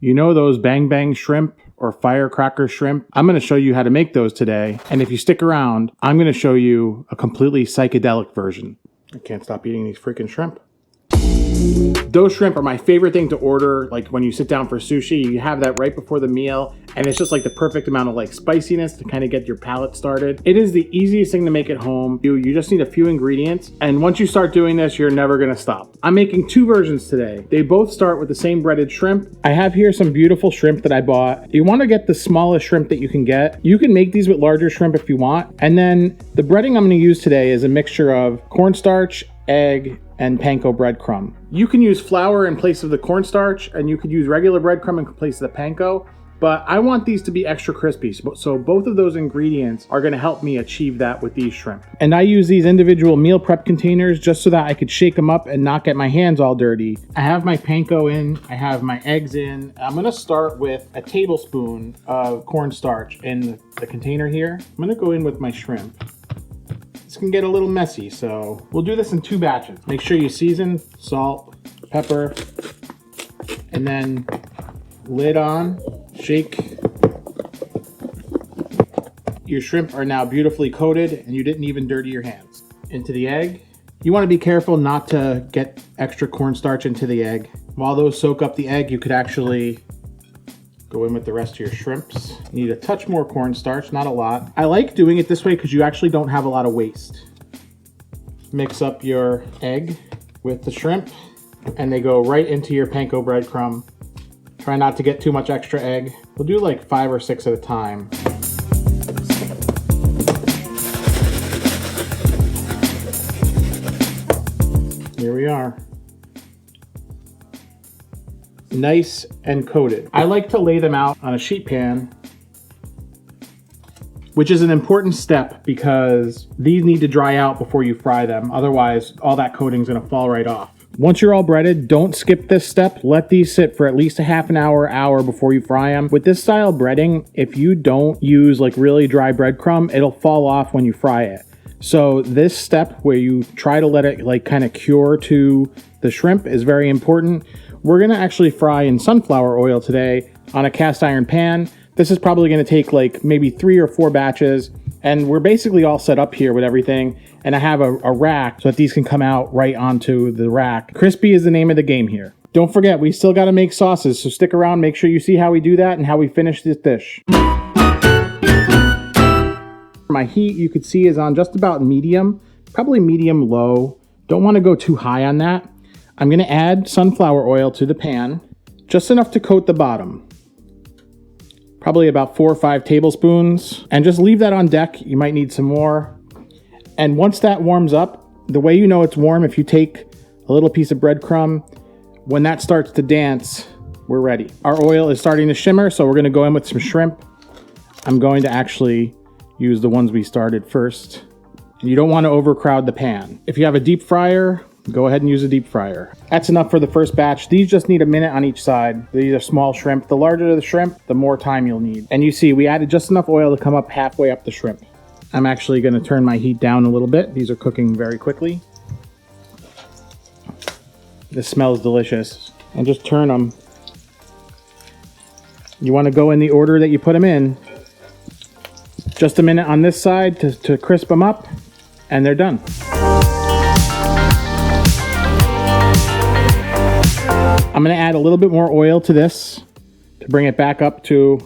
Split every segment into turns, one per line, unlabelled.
You know those bang bang shrimp or firecracker shrimp? I'm going to show you how to make those today. And if you stick around, I'm going to show you a completely psychedelic version. I can't stop eating these freaking shrimp. Those shrimp are my favorite thing to order. Like when you sit down for sushi, you have that right before the meal, and it's just like the perfect amount of like spiciness to kind of get your palate started. It is the easiest thing to make at home. You just need a few ingredients, and once you start doing this, you're never gonna stop. I'm making two versions today. They both start with the same breaded shrimp. I have here some beautiful shrimp that I bought. You want to get the smallest shrimp that you can get. You can make these with larger shrimp if you want. And then the breading I'm going to use today is a mixture of cornstarch, egg, and panko breadcrumb. You can use flour in place of the cornstarch, and you could use regular breadcrumb in place of the panko, but I want these to be extra crispy, so both of those ingredients are going to help me achieve that with these shrimp. And I use these individual meal prep containers just so that I could shake them up and not get my hands all dirty. I have my panko in, I have my eggs in. I'm going to start with a tablespoon of cornstarch in the container here. I'm going to go in with my shrimp. This can get a little messy, so we'll do this in two batches. Make sure you season, salt, pepper, and then lid on, shake. Your shrimp are now beautifully coated and you didn't even dirty your hands. Into the egg. You want to be careful not to get extra cornstarch into the egg. While those soak up the egg, you could actually go in with the rest of your shrimps. You need a touch more cornstarch, not a lot. I like doing it this way because you actually don't have a lot of waste. Mix up your egg with the shrimp and they go right into your panko breadcrumb. Try not to get too much extra egg. We'll do like 5 or 6 at a time. Here we are. Nice and coated. I like to lay them out on a sheet pan, which is an important step because these need to dry out before you fry them. Otherwise, all that coating is going to fall right off. Once you're all breaded, don't skip this step. Let these sit for at least a half an hour before you fry them. With this style breading, if you don't use like really dry breadcrumb, it'll fall off when you fry it. So this step where you try to let it like kind of cure to the shrimp is very important. We're gonna actually fry in sunflower oil today on a cast iron pan. This is probably gonna take like maybe 3 or 4 batches, and we're basically all set up here with everything. And I have a rack so that these can come out right onto the rack. Crispy is the name of the game here. Don't forget, we still gotta make sauces, so stick around, make sure you see how we do that and how we finish this dish. My heat, you could see, is on just about medium, probably medium low. Don't wanna go too high on that. I'm gonna add sunflower oil to the pan, just enough to coat the bottom. Probably about 4 or 5 tablespoons, and just leave that on deck. You might need some more. And once that warms up, the way you know it's warm, if you take a little piece of breadcrumb, when that starts to dance, we're ready. Our oil is starting to shimmer, so we're gonna go in with some shrimp. I'm going to actually use the ones we started first. You don't wanna overcrowd the pan. If you have a deep fryer, go ahead and use a deep fryer. That's enough for the first batch. These just need a minute on each side. These are small shrimp. The larger the shrimp, the more time you'll need. And you see, we added just enough oil to come up halfway up the shrimp. I'm actually gonna turn my heat down a little bit. These are cooking very quickly. This smells delicious. And just turn them. You wanna go in the order that you put them in. Just a minute on this side to crisp them up, and they're done. I'm gonna add a little bit more oil to this to bring it back up to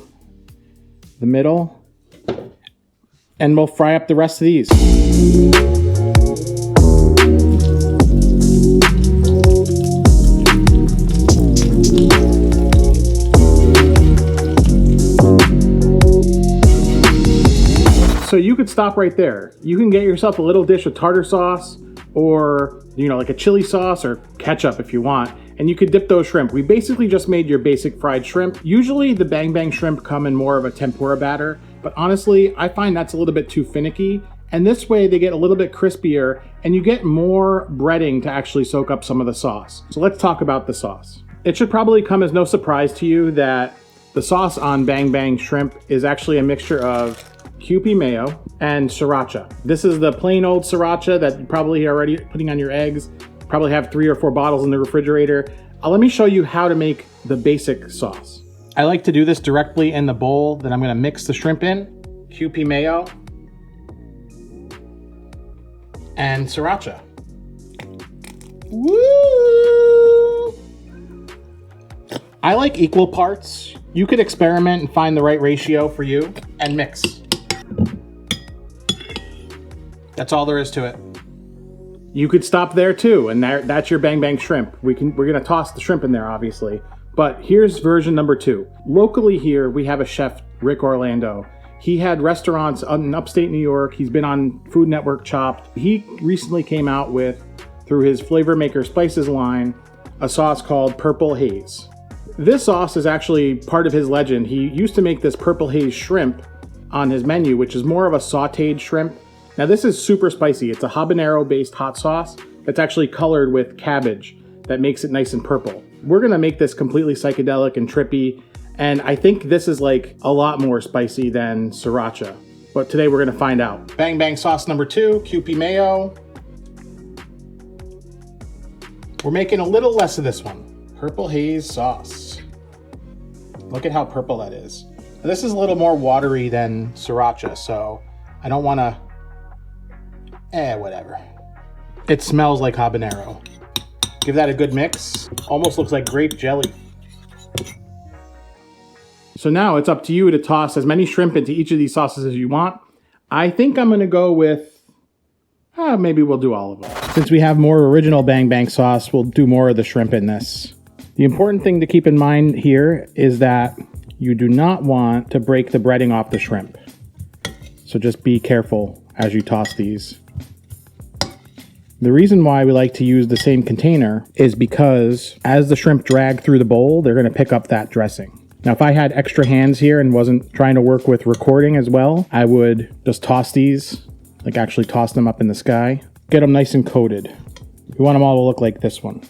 the middle, and we'll fry up the rest of these. So you could stop right there. You can get yourself a little dish of tartar sauce, or like a chili sauce or ketchup if you want, and you could dip those shrimp. We basically just made your basic fried shrimp. Usually the bang bang shrimp come in more of a tempura batter, but honestly, I find that's a little bit too finicky. And this way they get a little bit crispier and you get more breading to actually soak up some of the sauce. So let's talk about the sauce. It should probably come as no surprise to you that the sauce on bang bang shrimp is actually a mixture of Kewpie mayo and sriracha. This is the plain old sriracha that you probably are already putting on your eggs. Probably have 3 or 4 bottles in the refrigerator. Let me show you how to make the basic sauce. I like to do this directly in the bowl that I'm gonna mix the shrimp in. QP mayo and sriracha. Woo! I like equal parts. You could experiment and find the right ratio for you and mix. That's all there is to it. You could stop there too, and that's your bang bang shrimp. We're gonna toss the shrimp in there, obviously. But here's version number 2. Locally here, we have a chef, Rick Orlando. He had restaurants in upstate New York. He's been on Food Network Chopped. He recently came out with, through his Flavor Maker Spices line, a sauce called Purple Haze. This sauce is actually part of his legend. He used to make this Purple Haze shrimp on his menu, which is more of a sauteed shrimp. Now this is super spicy. It's a habanero-based hot sauce that's actually colored with cabbage that makes it nice and purple. We're gonna make this completely psychedelic and trippy, and I think this is like a lot more spicy than sriracha. But today we're gonna find out. Bang bang sauce number 2, QP mayo. We're making a little less of this one. Purple Haze sauce. Look at how purple that is. Now, this is a little more watery than sriracha, so I don't wanna, whatever. It smells like habanero. Give that a good mix. Almost looks like grape jelly. So now it's up to you to toss as many shrimp into each of these sauces as you want. I think I'm gonna go with, maybe we'll do all of them. Since we have more original bang bang sauce, we'll do more of the shrimp in this. The important thing to keep in mind here is that you do not want to break the breading off the shrimp. So just be careful as you toss these. The reason why we like to use the same container is because as the shrimp drag through the bowl, they're gonna pick up that dressing. Now, if I had extra hands here and wasn't trying to work with recording as well, I would just toss these, like actually toss them up in the sky. Get them nice and coated. You want them all to look like this one.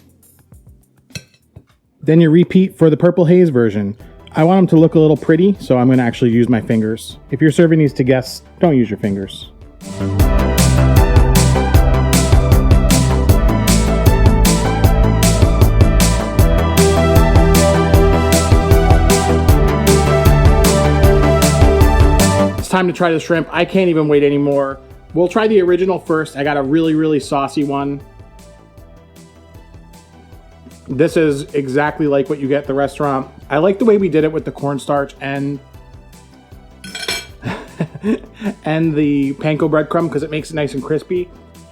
Then you repeat for the Purple Haze version. I want them to look a little pretty, so I'm gonna actually use my fingers. If you're serving these to guests, don't use your fingers. Time to try the shrimp. I can't even wait anymore. We'll try the original first. I got a really, really saucy one. This is exactly like what you get at the restaurant. I like the way we did it with the cornstarch and and the panko breadcrumb because it makes it nice and crispy.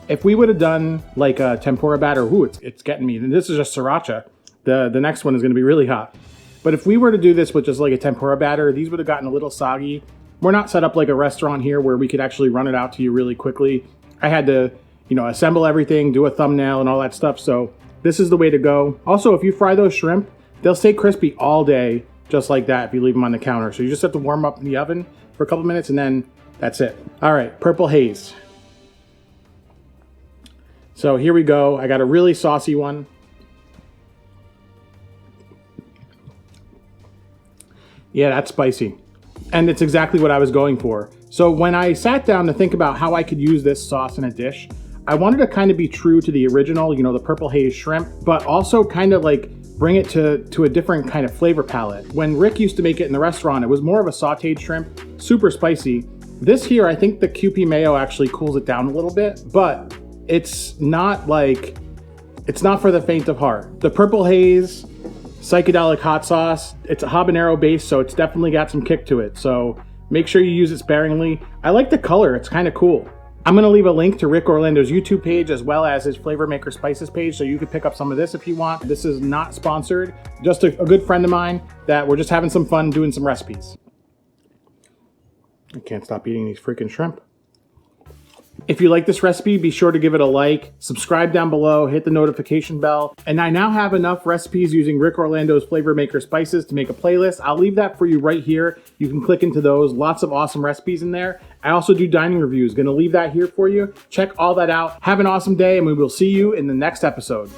If we would have done like a tempura batter, it's getting me. And this is just sriracha. The next one is going to be really hot. But if we were to do this with just like a tempura batter, these would have gotten a little soggy. We're not set up like a restaurant here where we could actually run it out to you really quickly. I had to, assemble everything, do a thumbnail and all that stuff. So this is the way to go. Also, if you fry those shrimp, they'll stay crispy all day, just like that if you leave them on the counter. So you just have to warm up in the oven for a couple minutes and then that's it. All right, Purple Haze. So here we go. I got a really saucy one. Yeah, that's spicy. And it's exactly what I was going for. So when I sat down to think about how I could use this sauce in a dish, I wanted to kind of be true to the original, the Purple Haze shrimp, but also kind of like bring it to a different kind of flavor palette. When Rick used to make it in the restaurant, it was more of a sauteed shrimp, super spicy. This here, I think the QP mayo actually cools it down a little bit, but it's not for the faint of heart. The Purple Haze psychedelic hot sauce, it's a habanero base, so it's definitely got some kick to it. So make sure you use it sparingly. I like the color, it's kind of cool. I'm gonna leave a link to Rick Orlando's YouTube page as well as his Flavor Maker Spices page, so you can pick up some of this if you want. This is not sponsored, just a good friend of mine that we're just having some fun doing some recipes. I can't stop eating these freaking shrimp. If you like this recipe, be sure to give it a like, subscribe down below, hit the notification bell. And I now have enough recipes using Rick Orlando's Flavor Maker Spices to make a playlist. I'll leave that for you right here. You can click into those. Lots of awesome recipes in there. I also do dining reviews. Gonna leave that here for you. Check all that out. Have an awesome day and we will see you in the next episode.